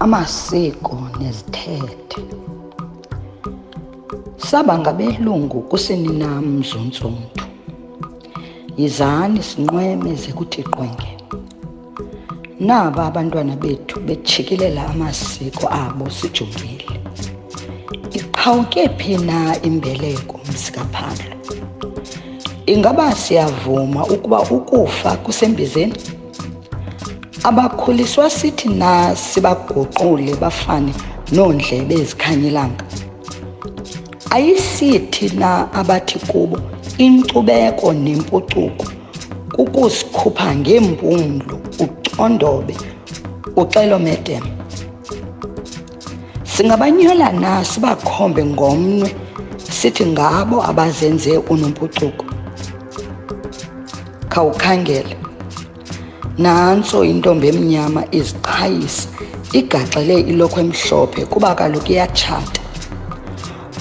amasiko nezithethe. Saba ngabelungu kuseninam mzuntsuntu. Yizani sinqweme ze kuthi qwenge. Naba abantwana bethu bejikilela amasiko abo sijongile. Iqhawuke phi na imbeleko msikaPhandlo? Ingaba siyavuma ukuba ukufa kusembizeni? Abakhuliswa sithi na sibaguqule bafane noondlebe ezikhanyilanga? Ayisithi na abathi kubo inkcubeko nempucuko kukusikhupha ngeempumlo, ucondobe, uxelomedem? Singabanyola na sibakhombe ngomnwe sithi ngabo abazenze unompucuko? Khawukhangele, nantso intombi emnyama iziqhayisa igaxele ilokhwe emhlophe kuba kaloku iyatshata.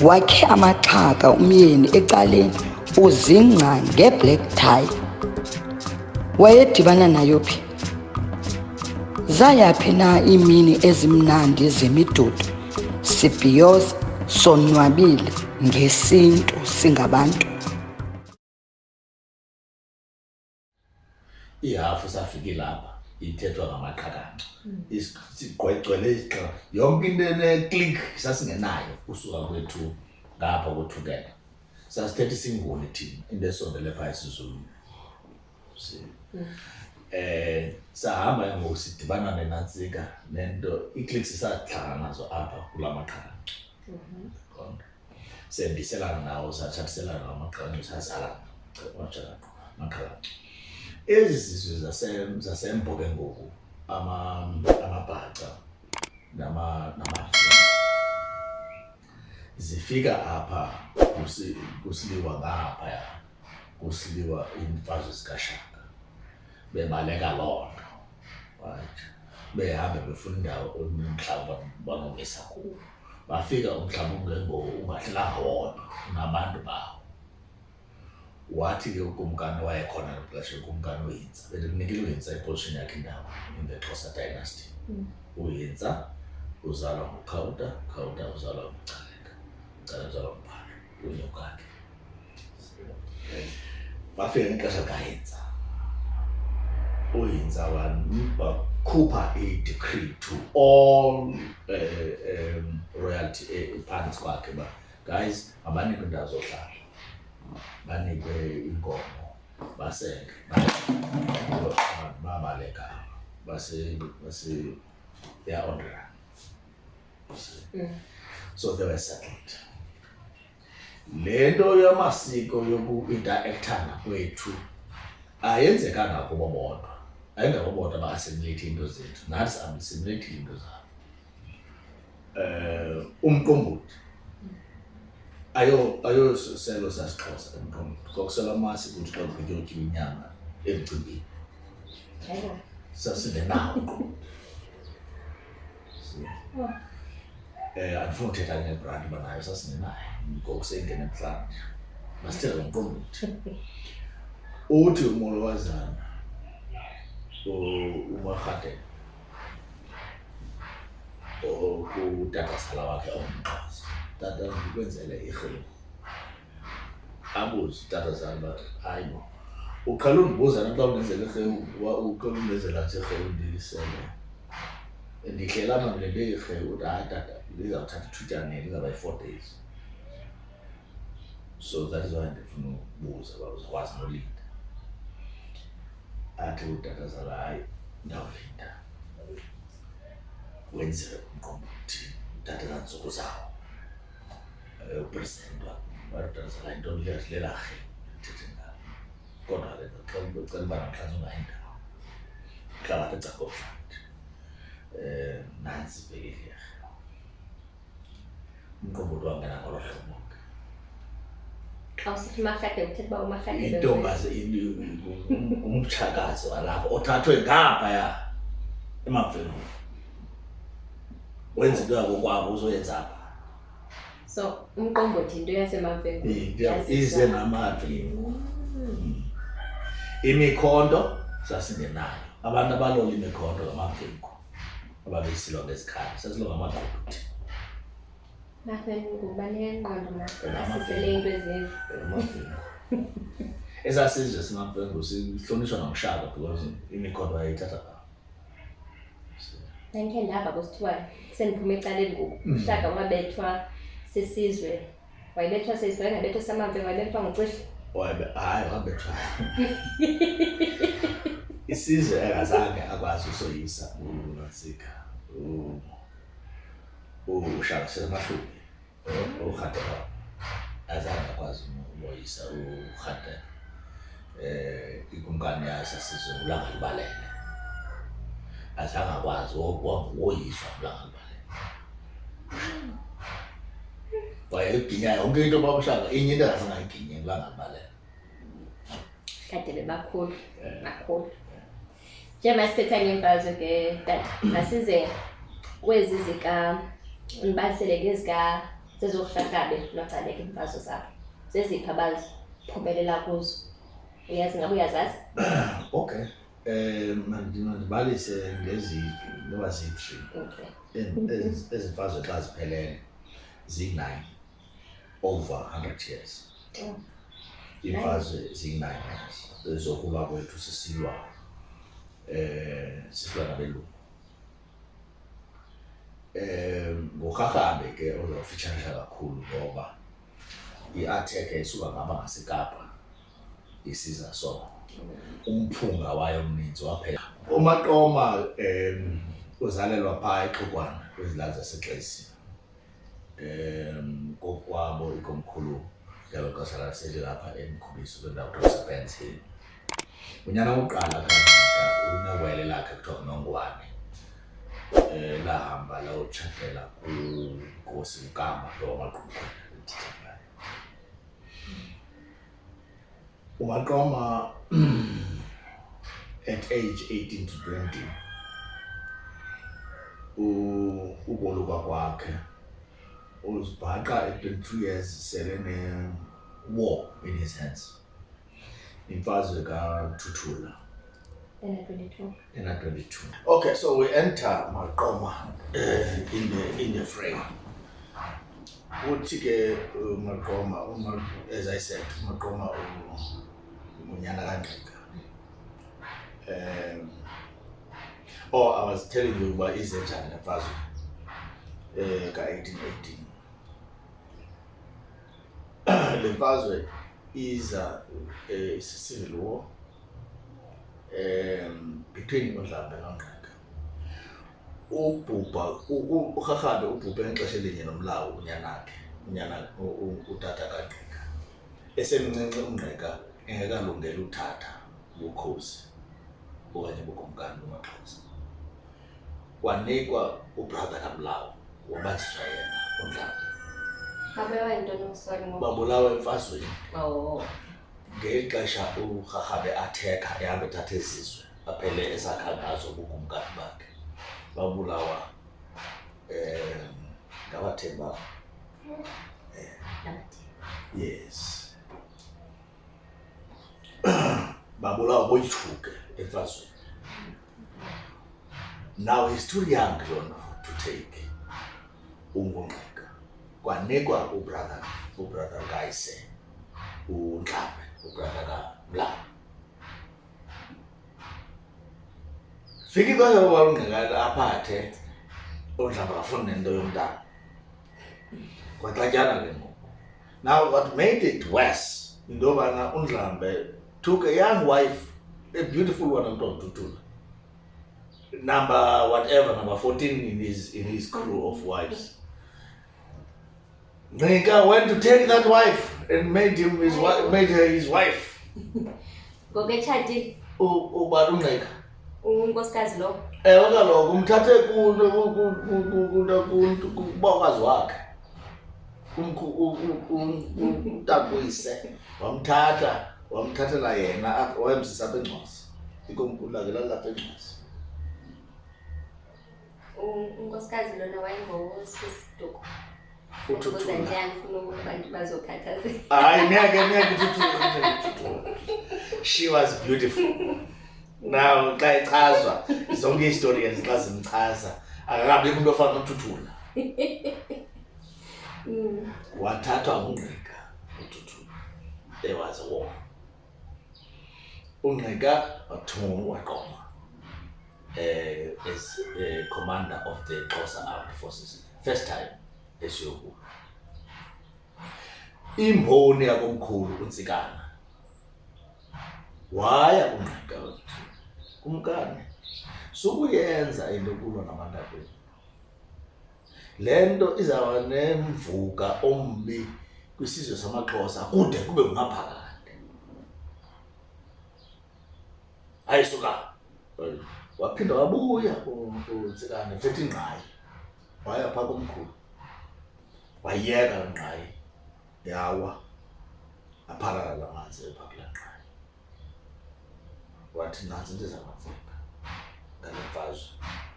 Wakhe amaxhaka umyeni ecaleni uzingca ngeblack tie. Wayedibana nayo phi? Zayaphi na iimini ezimnandi zemidudo sibhiyoza sonwabile ngesintu singabantu? Ihafu safike lapha ithethwa ngamaqhakanqa. Sigqwegcwele isixa. Yonke into ene-click sasingenayo usuka kwethu ngapha kothukela. Sasithetha isinguni thina, into esondele phaa isiZulu. Sahamba ngoku sidibana nenantsika nento i-click sisahlala nazo apha kula maqhakanqa. Sendiselana nawo, satshathiselana ngamaqhakanqa, sazalana maqhakanqa. Ezi zizwe zasembo ke ngoku amabhaca zifika apha kusiliwa ngaphaya, kusiliwa imfazwe zikaShaka. Bebaleka loo nto, right? Behambe befuna indawo umhlaba banomisa kuwo. Bafika umhlaba ungahlelanga wodwa, unabantu bawo. Wathi ke ukumkani wayekhona ngexesha ukumkani uHintsa. Bendikunikile uHintsa iposition yakhe indawo in the Xhosa dynasty. uHintsa uzalwa nguKhawuta, Khawuta uzalwa nguCaleka, Caleka uzalwa nguPhandlo, unyokakhe. Bafika ngexesha kaHintsa. uHintsa wakhupha i-decree to all royalty phantsi kwakhe uba guys abanikwe indawo zohlala, banikwe inkomo, basenge, babaleka they are on the run. So they were settled. Le nto yamasiko yoku-interactana kwethu ayenzekanga kubo bodwa, ayingabo bodwa aba-assimilate into zethu, nathi si-assimilate into zabo. Umqombothi ayoselo sasiXhosa emqombothi, kwakuselwa amasi kuthi xa kutyiwa inyama emcimbini. Sasingenawo umqombothi. Andifuna uthetha ngebrandi banayo, sasingenayo ngoku seyingena ebuhlanti. Masithethe ngomqombothi. Uthi umolokazana uMarhathe kutatazala wakhe ongumXhosa, tata ndikwenzele irhewu. Abuze utatazala uba hayi bo, uqhela undibuza na xa undenzela irhewu, uqhela undenzela nje irhewu ndilisele. Ndihlela apha ndilinde irhewu, hayi tata lizawuthatha ithutyana lizawuba yi-4 days. So that is why ndifuna ukubuza uba uzakwazi nolinda. Athi utatazala hayi ndawulinda. Wenziwe umqombothi, utata ntsuku zawo upresentwa. Utatazala intoni lela rhewu thethe ngalo. Kodwa ke xa ucela uba namhlanje ungayi ndawo, uhlala apha eCakohlanti. Nantsi ibhekile irhewu. Umqombothi wangena ngolo hlobo ke. Xa usithi uMarhathe uthetha uba uMarhathe Intombazi umtshakazi walapho othathwe ngaphaya eMamfengu. Wenza into yabo kwabo uzoyenza apha. So umqombothi into yaseMamfengu. Ize ngamaMfengu. Imikhondo sasingenayo. Abantu abalola imikhondo ngamaMfengu. ababesilwa ngezikhali sesilwa ngamagudu Mafeni ngubaleka ngqondo asisele into ezininzi. esasizwe singamfengu sihlonishwa nomshaka because imikhono ayithatha ngapha. Ndandikhe ndava kusithiwa sendiphuma ecaleni ngoku ushaka wabethwa sisizwe. Wayebethwa sisizwe, wayengabethwa samamfe, wayebethwa nguCihle. Hayi wabethwa isizwe engazange akwazi usoyisa uNansika ushaka semahluli uHatela azange akwazi umoyisa uHatela ikumkani yasasizwe uLanga Libalele azange akwazi woyiswa uLanga Libalele wayeginya yonke into babushaka inye into azingayiginye uLanga Libalele Kade bebakhulu bakhulu. Njengoba sithetha ngemfazwe ke tata asize kwezi zika unibalisele ngezika zezokuhlahlabe noCaleka imfazwe zakho. Zeziphi abaziphumelela kuzo? Uyazi ngabe uyazazi? Okay. Mandibalise ngezi noba zi3. Okay. Ezimfazwe xa ziphelele zi9 over 100 years. Imfazwe zi9 zokulwa kwethu sisilwa nabelungu. ngoRharhabe ke ozofitshanisha kakhulu ngoba i-attack isuka ngaba ngaseKapa isiza so umphunga wayo omninzi waphela. uMaqoma uzalelwa phaa eXukwana kwizilali zaseXesi kokwabo ikomkhulu ngelo xesha lasele lapha eMkhubiso kwendawo kusebenza unyana wokuqala unewele lakhe kuthiwa Nongwane lahamba layotshatela kuNkosi uKama lo Maqoma. uMaqoma at age 18 to 20 ukoluka kwakhe uzibhaqa at 22 years sele war in his hands. Imfazwe kaThuthula in 22. Okay, so we enter Maqoma in the frame. Uthi ke Maqoma as I said Maqoma unyana kaNgqika. I was telling you about izenjani imfazwe ka-1818. Le mfazwe is a civil war between uNdlambe noNgqika. uRharhabe ubhubhe ngexesha elinye noMlawu unyana utata kaNgqika. Esemncinci uNgqika engekalungeli uthatha ubukhosi okanye ubukumkani bamaXhosa. Wanikwa ubrother kaMlawu wabanjiswa yena uNdlambe. Babulawa emfazweni. Ngexesha uRharhabe atheka ehambe ethatha izizwe aphele esakha ngazo ubukumkani bakhe. Babulawa ngabaThembu. Yes. Babulawa boyithuke emfazweni. Now he's too young to take uNgqika. Kwanikwa ubrother kayise uNdlambe, ubrother kaMlawu. Fika ixesha lokuba uNgqika aphathe uNdlambe afune nento yomntana. Kwaxatyana ke ngoku. Now what made it worse into yobana uNdlambe took a young wife, a beautiful one ekuthiwa nguThuthula. Number 14 in his crew of wives. Ngqika went to take that wife and made her his wife. Ngoketshati Ubani uNgqika? unkosikazi lo. Ewe kaloku umthathe kubakazi wakhe. Umntakuyise wamthathela yena wayemsisa apha eNgcosi. Ikomkhulu lakhe lalapha eNgcosi. Unkosikazi lona wayengowosiduko. uThuthula. Abantu bazokhathazeka. Hayi ngeke uThuthula. She was beautiful. Now xa ichazwa zonke historians xa zimchaza akakabikho umuntu ofana noThuthula. Wathathwa nguNgqika uThuthula. There was a war. uNgqika wathunywa waqoma as a commander of the Xhosa Armed Forces. First time esiyokuba. Imboni yakomkhulu uNtsikana waya kuNgqika wathi kumkani sukuyenza into kulwa namantabeni. Lento izaba nemvuka ombi kwisizwe samaXhosa kude kube ungaphakade. Ayisuka waphinda wabuya uNtsikana ethethe ingqayi. Waya phaa komkhulu. Wayeka ingqayi yawa apharala lamanzi ephakula ngqayi. Wathi nansi into ezakwenzeka ngale mfazwe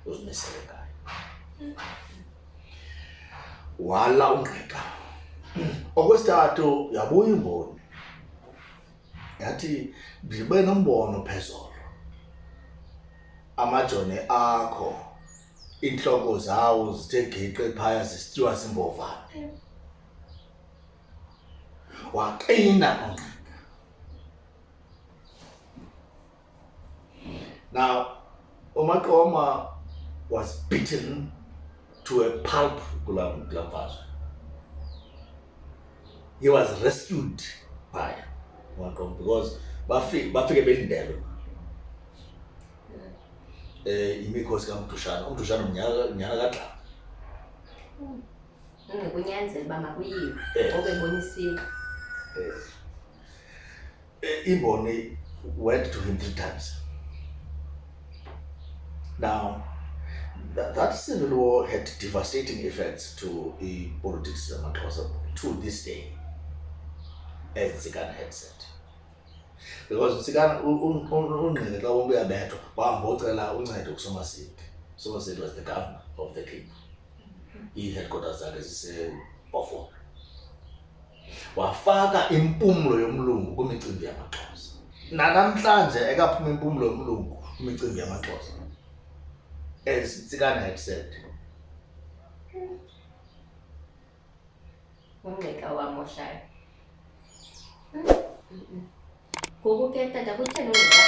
uzimisele ngayo. Wala uNgqika. Okwesithathu yabuya imboni yathi ndibe nombono phezolo. Amajoni akho inhloko zawo zithe geqe phaya zisityiwa zimbovane. Waqina uNgqika. Now uMaqoma was beaten to a pulp kula mfazwe. He was rescued by uMaqoma because bafike belindelwe imikhosi kaMdushana. uMdushana unyaka kaXaba. Kunyanzela uba makuyiwe ngoba ebonisiwe. Imboni went to him 3 times. Now, that civil war had devastating effects to the politics of Xhosa to this day, as Ntsikana had said. Because Ntsikana, uNgqika xa wonke uyabethwa, wahamba wocela uncedo kuSomasipho. Somasipho was the governor of the Cape. I-headquarters zakhe ziseBofor. Wafaka impumlo yomlungu kwimicimbi yamaXhosa. Nanamhlanje ekaphuma impumlo yomlungu kwimicimbi yamaXhosa. As Ntsikana had said. uNgqika wamoshayo. Ngoku ke tata kutheni uNgqika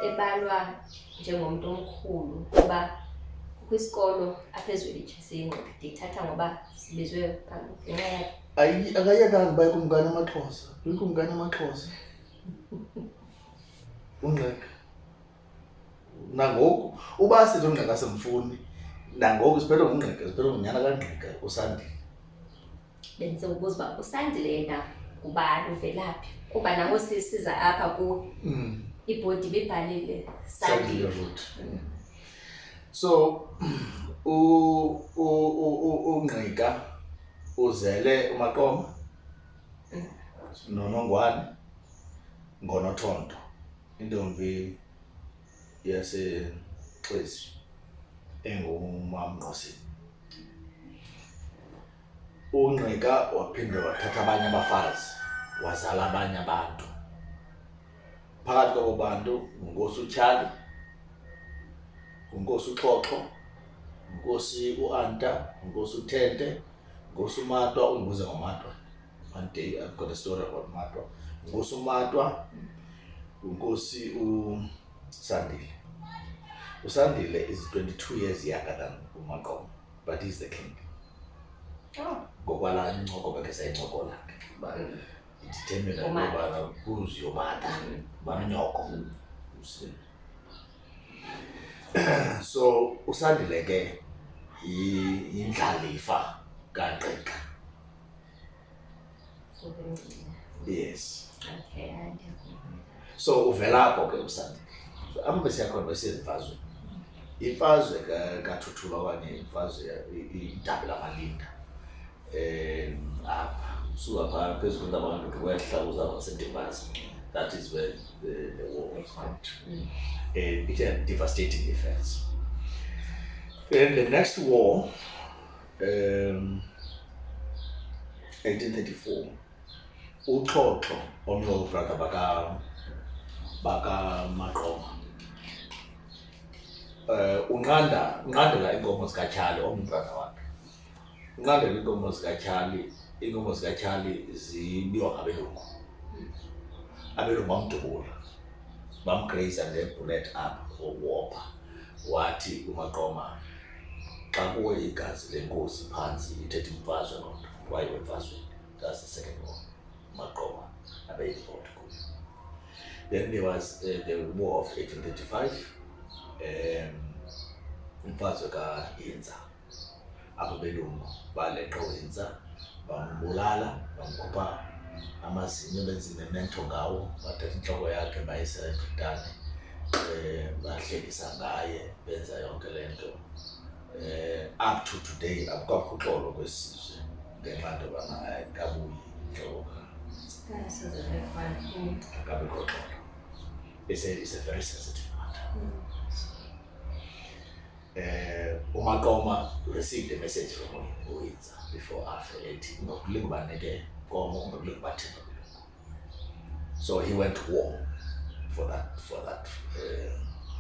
ebalwa njengomuntu omkhulu kuba kwisikolo apha ezwelitshe siyingqika ndithatha ngoba sibizwe phambi ngenxa yakhe. Akayekanga uba ikumkani amaXhosa. Ikumkani amaXhosa. uNgqika. Nangoku uba sithi uNgqika semfuni nangoku siphethe nguNgqika, siphethe ngunyana kaNgqika uSandile. Bendize ukubuza uba uSandile yena ngubani, uvelaphi? Kuba nango siza apha ku ibhodi bebhalile Sandile Road. So uNgqika uzele uMaqoma noNongwane ngoNothonto, intombi yaseXesi enguMaMnqosini. uNgqika waphinda wathatha abanye abafazi wazala abanye abantu. Phakathi kwabo bantu uNkosi uTshali, uNkosi uXhoxho, uNkosi uAnta, uNkosi uThente, uNkosi uMatwa. Undibuze ngoMatwa. One day I've got a story about Matwa. uNkosi uMatwa, uNkosi uSandile. uSandile is 22 years younger than uMaqoma, but he's the king. Ngokwala incoko bakhe sayincokola ke. Determine ukuba who's your mother, Manunyoko. So uSandile ke indlalifa kaNgqika. Yes. Okay, So uvela apho ke uSandile. So apho besiyakhona besizimfazwe. Imfazwe kaThuthula okanye imfazwe idabi lamalinda. Apha suka phaa phezu kwentaba kaNtuthu kwehla uzaba ngaseNtimbazi. That is where the war was fought. It had devastating effects. In the next war, 1834, uXhoxho omnye brother baka Maqoma unqandela inkomo zikaTyhali omnye umntwana wakhe. Unqandela inkomo zikaTyhali zibiwa ngabelungu. Abelungu bamdubula, bamgraze nge-bullet up wopha. Wathi uMaqoma, xa kuwe igazi lenkosi phantsi ithetha imfazwe loo nto. Wayiwe emfazweni. That's the second war. Maqoma abeyinvolved kuyo. Then there was the war of 1835. Imfazwe kaHintsa. Apho belungu baleqa uHintsa, bambulala, bamkhupha amazinyo, benza imemento ngawo, bathatha intloko yakhe bayisa eBritane, bahlekisa ngaye, benza yonke le nto. Up to today akukho uxolo kwesizwe ngenxa nto yobana ayikabuyi intloko. Akabikho xolo. It's a very sensitive matter. uMaqoma received a message from uHintsa before after 18. So he went to war for that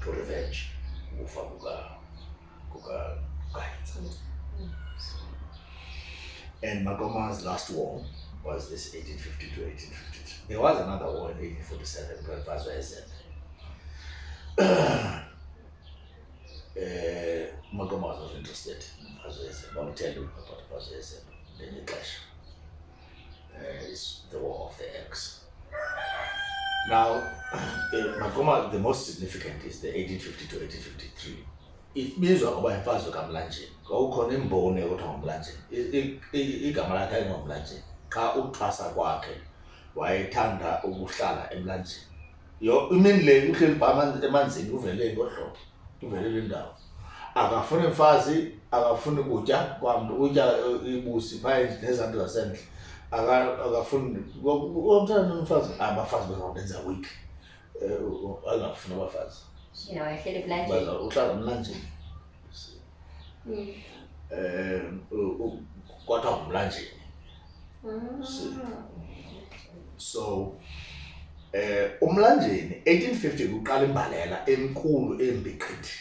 to revenge ufa kuka Hintsa. And Maqoma's last war was this 1850 to 1853. There was another war in 1847 where Mfazwe Ezembe. Maqoma was not interested in Mfazwe Ezembe. I'll tell you about Mfazwe Ezembe. Then you clash. It's the war of the X. Now, Maqoma, the most significant is the 1850 to 1853. Ibizwa ngoba imfazwe kaMlanjeni. Kwakukhona imboni ekuthiwa nguMlanjeni. Igama lakhe ayingoMlanjeni. Xa uthwasa kwakhe wayethanda ukuhlala eMlanjeni. Imini le uhleli phaa emanzini uvele ngohlobo. Uvele le ndawo. Akafuni mfazi, akafuni kutya kwamntu, utya ibusi phaa nezanto zasendle. Akafuni umntana nomfazi, abafazi bazawubenza weak. Angafuni abafazi. You know, I feel like Uhlala eMlanjeni. Kwathiwa nguMlanjeni. So uMlanjeni 1850 kuqala imbalela enkulu embiqithi.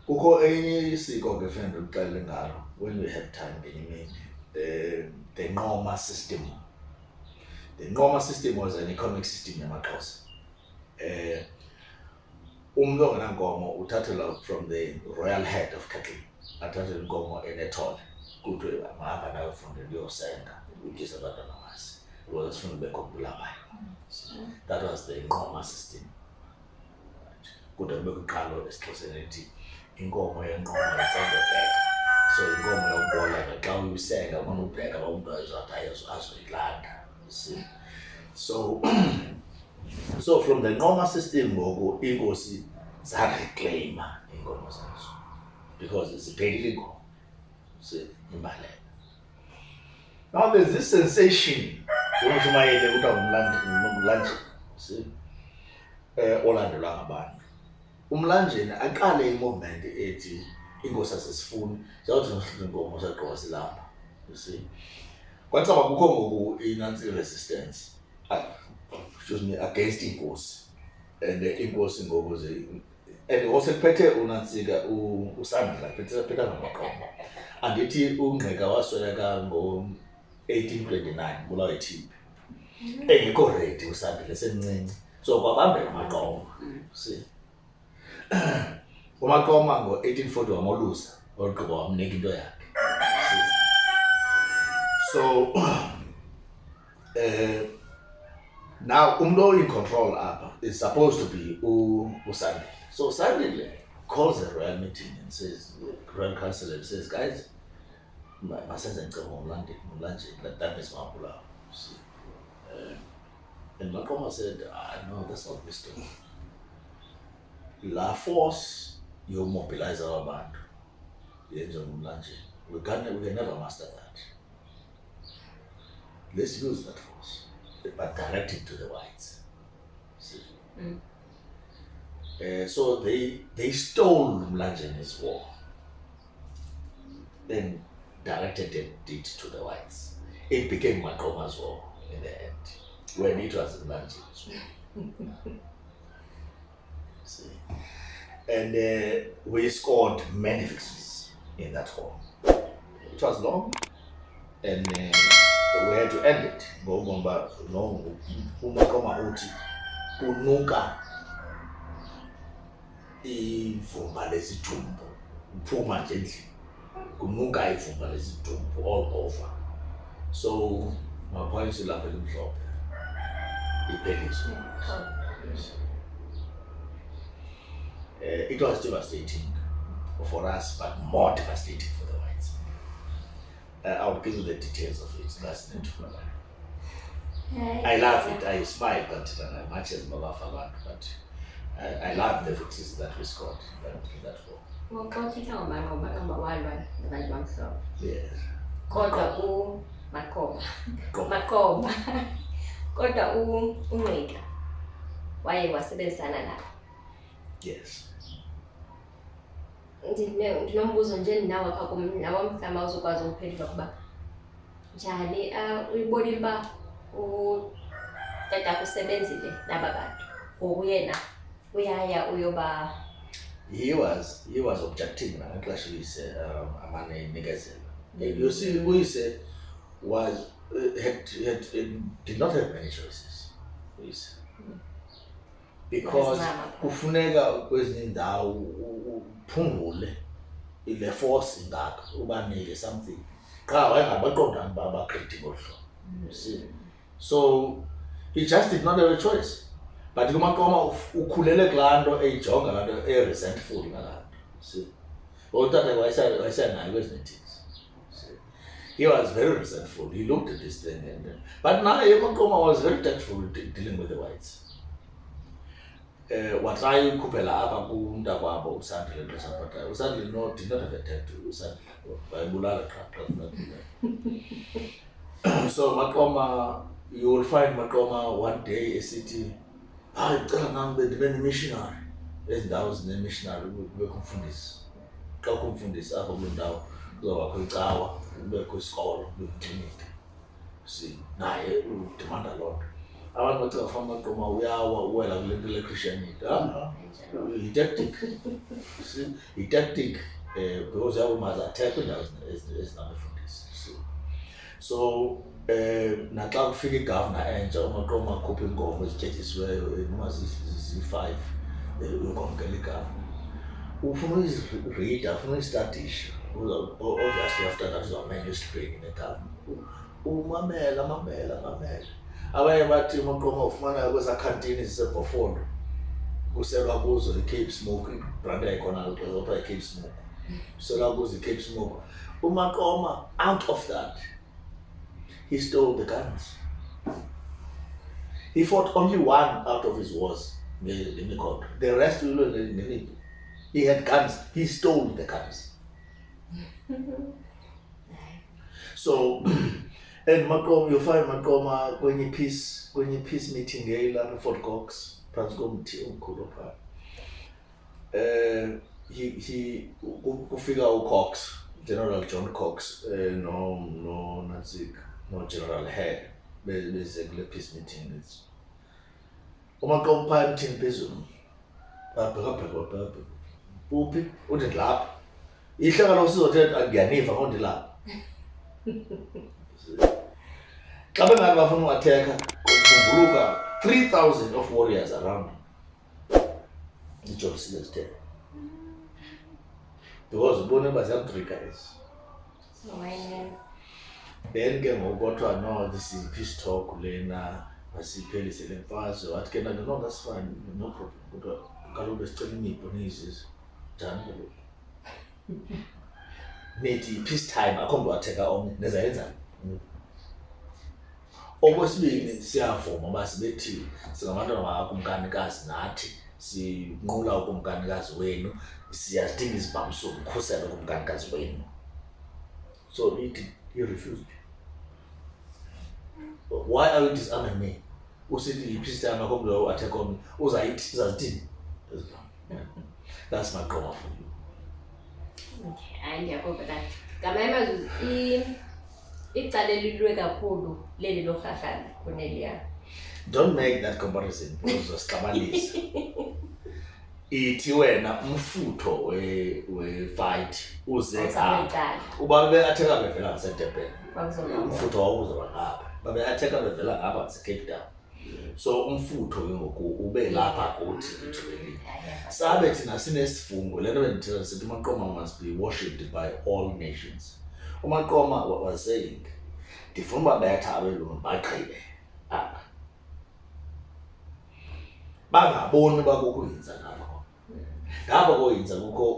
Kukho enye isiko ke friend uxele ngalo when we had time ngenye imini. The Nqoma system. The Nqoma system was an economic system yamaXhosa. Umuntu ongenankomo uthathelwa from the royal head of cattle. Athathelwa inkomo enethole. Kuthiwe mahamba nayo ufundele uyosenga, utyisa abantwana amasi. Because sifuna ubekho kubulabayo. That was the Nqoma system. Kude kube kuqalo esiXhoseni ethi inkomo yenqoma itsandobheka. So inkomo yokubola xa uyisenga uma ubheka umuntu azothi azoyilanda. So from the Nqoma system ngoku inkosi zareclaima inkomo zazo because ziphelile inkomo. Imbalela. Now there's this sensation uMshumayeli kuthiwa nguMlanjeni. Olandelwa ngabantu. UMlanjeni aqale i-movement ethi inkosi asisifuni zawuthi nohlala inkomo sagqiba silapha. Kwathaba kukho ngoku inansi resistance against inkosi. And inkosi ngoku and also kuphethe uNantsika uSandile phethe ngamaQoma. Andithi uNgqika wasweleka ngo-1829 bulawa yiTB. Engekho ready uSandile semncinci. So kwabambeka uMaqoma. uMaqoma ngo-1840 wamolusa ogqiba wamnika into yakhe. So now umuntu in control apha is supposed to be uSandile. So Sandile calls a royal meeting and says, the royal council and says, guys, masenze ngicebo ngoMlanjeni, let that is mabulawa. And Maqoma said, no, that's not wisdom. La force you mobilize our band. We can never master that. Let's use that force, but direct it to the whites. See? So they stole Mlanjeni's war, then directed it to the whites. It became Maqoma's war in the end, when it was Mlanjeni's war. See? And we scored many victories in that war. It was long, and we had to end it. Ngoba no uMaqoma uthi kunuka ivumba lesidumbu uphuma nje endlini kunuka ivumba lesidumbu all over. So maphoyisa lapha elimhlophe ipheliswe. It was devastating for us, but more devastating for the whites. I'll give you the details of it. That's not too long. I love it. I smile, but much as Babafa, but I love the victories that we scored in that war. Well, Kotitha ngomaqoma walwa nabantu bamhlophe. Yes. Kodwa Maqoma kodwa uNgqika waye wasebenzisana nabo. Yes. Ndinombuzo nje nawe apha kum nawo mhlawumbi uzokwazi ukuphendula kuba njani uyibonile uba utata usebenzile naba bantu ngoku yena uyaya uyoba. He was objecting ngexesha uyise amane inikezela. You see, uyise was did not have many choices. Uyise. Because kufuneka kwezinye indawo uphungule ile force ingaka ubanike something qha wayengabaqondani babakritik ohlobo. See, so he just did not have a choice, but uMaqoma ukhulele kulaa nto eyijonga laa nto resentful ngalaa nto. See, utata wayesenayo kwezinye things. He was very resentful. He looked at this thing but naye uMaqoma was very tactful dealing with the whites. Watry ukhuphela apha kumntakwabo uSandile ngexesha but uSandile did not have a tattoo. uSandile wayebulala qha. So Maqoma, you will find Maqoma one day esithi hayi cela nami bendibe ne-missionary ezindawo zine-missionary kubekho umfundisi. Xa kumfundisi apho kuloo ndawo kuzawubakho icawa kubekho isikolo kubekho. See, naye udimanda loo nto. Abantu bacinga fana uMaqoma uyawa uwela kule nto le-Christianity. Yi-tactic. See, yi-tactic because yabo mazathekwe indawo ezinabefundisi. So naxa kufika igavana entsha uMaqoma akhupha iinkomo ezityetyisiweyo noma zi-5 uyokwamkela igavana. Ufuna uyizirida, ufuna uyistadisha. Obviously after that uzawumenya usitraining negavana. Mamela. Abanye bathi uMaqoma ufumana kwezaa khantini ziseBhofondo kuselwa kuzo i-Cape Smoke, ibrand yayikhona kuthiwa i-Cape Smoke. Kuselwa kuzo i-Cape Smoke. uMaqoma, out of that, he stole the guns. He fought only one out of his wars, the rest he had guns. He stole the guns. So, and Maqoma, you find Maqoma kwenye peace meeting lapha eFort Cox, phantsi komthi omkhulu phaa. He kufika uCox, General John Cox, no General Hare beze kule peace meeting. uMaqoma phaa emthini phezulu babheka uphi uthi ndilapha. Ihlekana usizothetha ngiyaniva ngo ndilapha. Xa bengani bafuna uatheka kuvumbuluka 3,000 of warriors around iJohn Stilton. Because ubone baziyamtrika ezi. Then ke ngoku kuthiwa no, this is peace talk lena masiphelise le mfazwe. Wathi ke no, that's fine, no problem. Kodwa kaloku besicela imipho nizizwe njani kaloku. Nithi peace time akho mntu watheka omnye nezayenzani. Okwesibini siyavuma uba sibethi singabantwana bakho umkanikazi nathi sinqula ukumkanikazi wenu, siyadinga izibhamu sokukhusela kumkanikazi wenu. So he refused. Why are you disarming me? Usithi peace time akho mntu watheka omnye uzazithini? That's Maqoma for you. Okay, hayi ngiyakubona kahle. Ngamanye amazwi icala elilwe kakhulu leli loRhahlanzi kuneliya. Don't make that comparison because usixabanisa. ithi wena umfutho we-fight uze Awusabe ngapha uqala. uba beatheka bevela ngaseDurban Kwakuzona. umfutho wawuzoba ngapha babe-atheka bevela ngapha ngaseCape Town so umfutho ke ngoku ube lapha kuthi ethuleleni sabe thina sinesifungo lento bendithetha sithi uMaqoma must be worshipped by all nations. uMaqoma was saying ndifuna uba betha abelungu bagqibe apha bangaboni uba kukho yinza ngapha koyinza kukho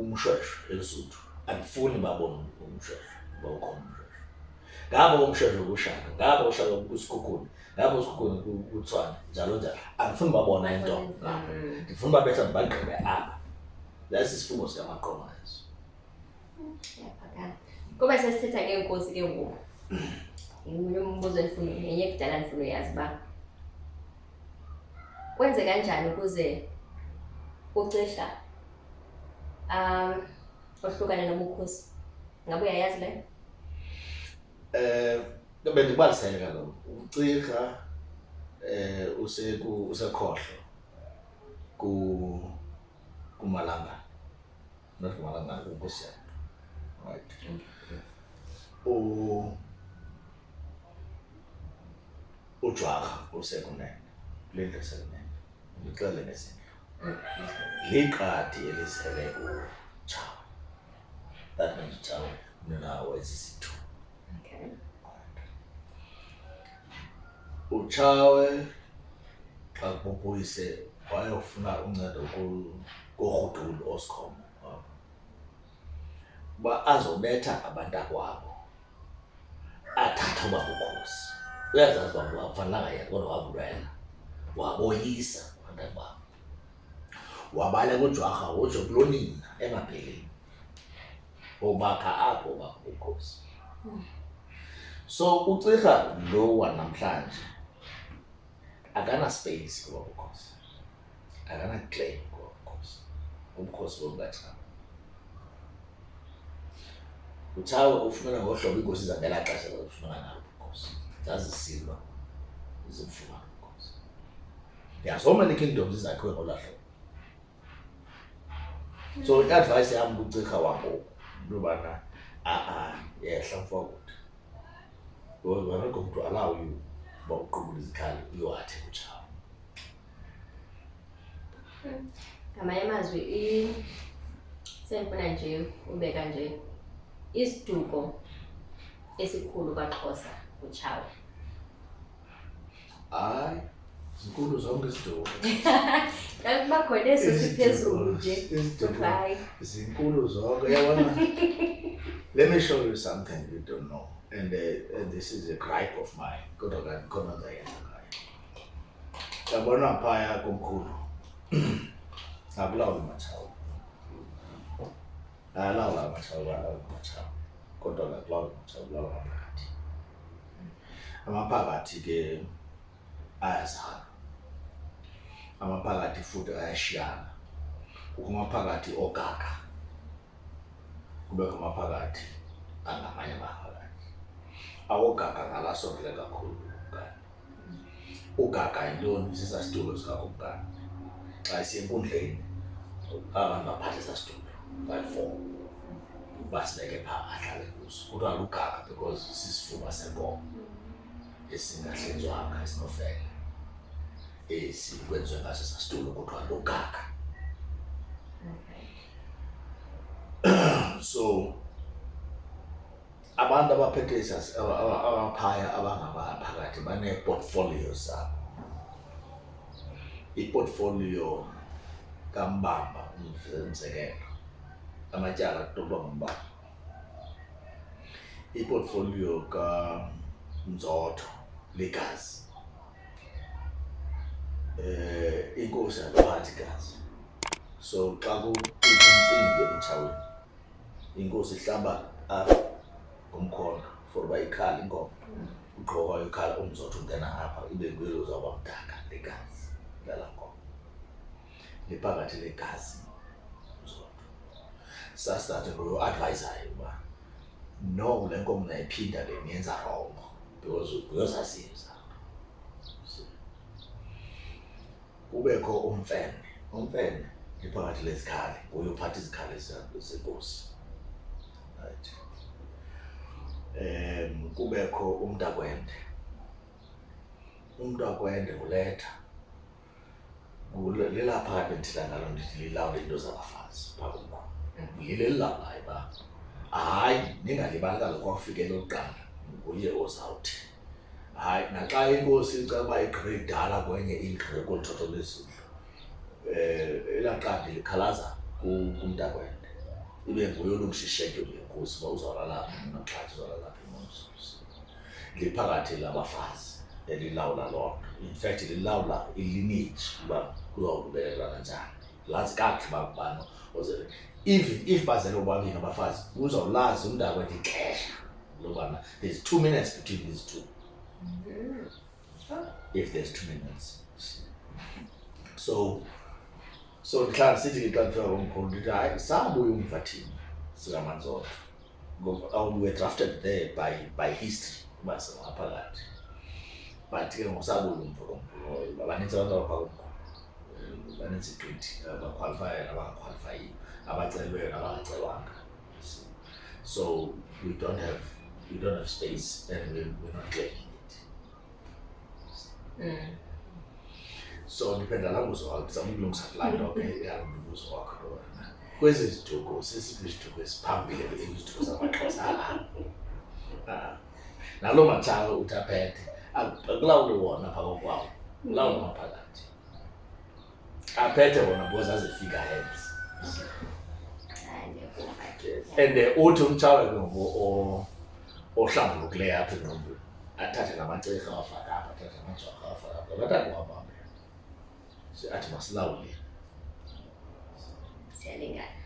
umshweshwe eLesotho andifuni babone umshweshwe uba ukhona umshweshwe ngapha umshweshwe kushaka ngapha ushaka kusikhukhuni ngapha usikhukhuni kuTshwane njalo njalo andifuni babona into ngapha ndifuna babetha bagqibe apha lesi isifungo sikaMaqoma eso. Yaphakama. Kuba sesithetha ngeenkosi ke ngoku. Umbuzo endifuna ngenye kudala ndifuna uyazi uba kwenze kanjani ukuze uCirha ohlukane nobukhosi. Ngabe uyayazi le? Bendibalisele kaloku uCirha usekhohlo kuMalangana not kuMalangana kunkosi yakhe right uJwarha usekunene lento sekunene ngixele nesinye liqadi elizele uChawe that means uChawe unawo ezisithu Okay. uChawe xa kubuyise wayofuna uncedo kuRhudulu Oscom uba azobetha abantakwabo athathe uba bukhosi uyazazi uba akufanelanga yena kodwa wabulwela waboyisa abantakwabo wabaleka uJwarha utsho kulonina emabheleni obakha apho bakho bukhosi. So uCirha lo wanamhlanje akana space kuba bukhosi akana claim kuba bukhosi ubukhosi bobukaThabo uChawe ufumana ngohlobo inkosi zangela xesha lokufumana ngalo ubukhosi zazisilwa izimfumana ubukhosi so many kingdoms izakhiwe ngolahlo. So i-advice yami kuCirha wangoku lobana yehla mfowethu wena umuntu allow you uba uqubula izikhali uyowathi uChawe. Ngamanye amazwi sendifuna nje ubeka nje isiduko esikhulu kwaXhosa uChawe. Hayi zinkulu zonke iziduko Kuba khona eso siphezulu nje kodwa hayi zinkulu zonke yabona. Let me show you something you don't know and this is a gripe of mine kodwa kandikhona ndayenza ngayo. Yabona phaya komkhulu akulawula uMatshawe alawula uMatshawe kodwa akulawula uMatshawe kulawula amaphakathi. Amaphakathi ke ayazana amaphakathi futhi ayashiyana kukho amaphakathi ogaga kubekho amaphakathi angamanye amaphakathi awogaga ngalasondele kakhulu uGana. Ugaga yintoni? Sisasitulo sikakumkani xa siyenkundleni abantu baphathisa situlo by-4 basibeke phaa ahlale kuso kuthiwa lugaga because sisifuba senkomo esingahlinzwanga esinofele kwenziwe ngaso sasitulo kuthiwa lugaga. So abantu abaphethe abaphaya abangabaphakathi banee-portfolio zabo. I-portfolio kaMbamba umzekelo amatyala kutoba nguMbamba. I-portfolio kaMzotho ligazi inkosi ayiphathi igazi. So xa kukho umcimbi emtshaweni inkosi ihlamba apha ngomkhondo for uba ikhala inkomo ugqoka ikhala uMzotho ungena apha ibe nguye uzawuba mdaka legazi lala nkomo liphakathi legazi uMzotho. Sasithathe nguye advisayo uba no le nkomo nayiphinda le niyenza wrong because uyozazisa kubekho umfene umfene iphakathi lezikhali uyophatha izikhali zenkosi, right? Kubekho umntakwende uletha lela phakathi ndithetha ngalo ndithi lilawula into zabafazi phaa kumkhulu. Yile lilawulayo uba hayi ningalibali kaloku kwafike lokuqala nguye ozawuthi hayi naxa inkosi icela uba igqibe idala kwenye indlu kolu thotho lwezindlu elaa qandi likhalaza kumntakwende ibe nguye olungishishekyo lenkosi uba uzawulala naxathi uzawulala lapha emozisi. Liphakathi labafazi elilawula loo nto. In fact lilawula ilineage uba kuzawubelelwa kanjani, lazi kakuhle uba ngubani ozele. Even if bazele ubabini abafazi uzawulazi umntakwende ixesha lobana there's 2 minutes between these two. If there's 2 minutes. So ndihlala sithi ke xa ndifika komkhulu ndithi hayi sabuya umva thina sikaManzondo ngoba we were drafted there by history uba singaphakathi. But ke ngosabuya umva komkhulu abaninzi abantu abapha komkhulu banintsi 20 abaqualifyayo nabangaqualifyiyo, abacelweyo nabangacelwanga. So we don't have space and we're not claiming it. So ndiphendula laa mbuzo wakho, ndizama ukulungisa kulaa nto ke yalo mbuzo wakho lona. Kwezi ziduko sesiphi iziduko esiphambili iziduko zamaXhosa? Naloo matshawe uthi aphethe akulawule wona phaa kokwawo, kulawule maphakathi. Aphethe wona because azi-figureheads. And uthi umtshawe ke ngoku ohlambulukileyo apha engqondweni athathe namacirha awafaka apha, athathe amajwarha awafaka apha, bathathe wabamba athi masilawule. Siyalingana.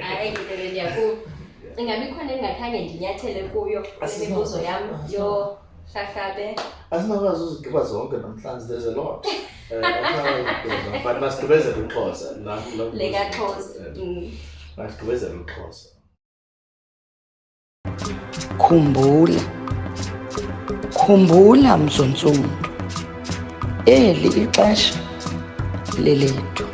Hayi ngitele ndiyakuva. Ingabi khona engakhange ndinyathele kuyo imibuzo yam yohlahlabe. Asinakwazi uzigqiba zonke namhlanje, there's a lot. But masigqibezele uXhosa. Lekaxhosa. Masigqibezele uXhosa. Khumbula Mzontsundu, eli ixesha lelethu.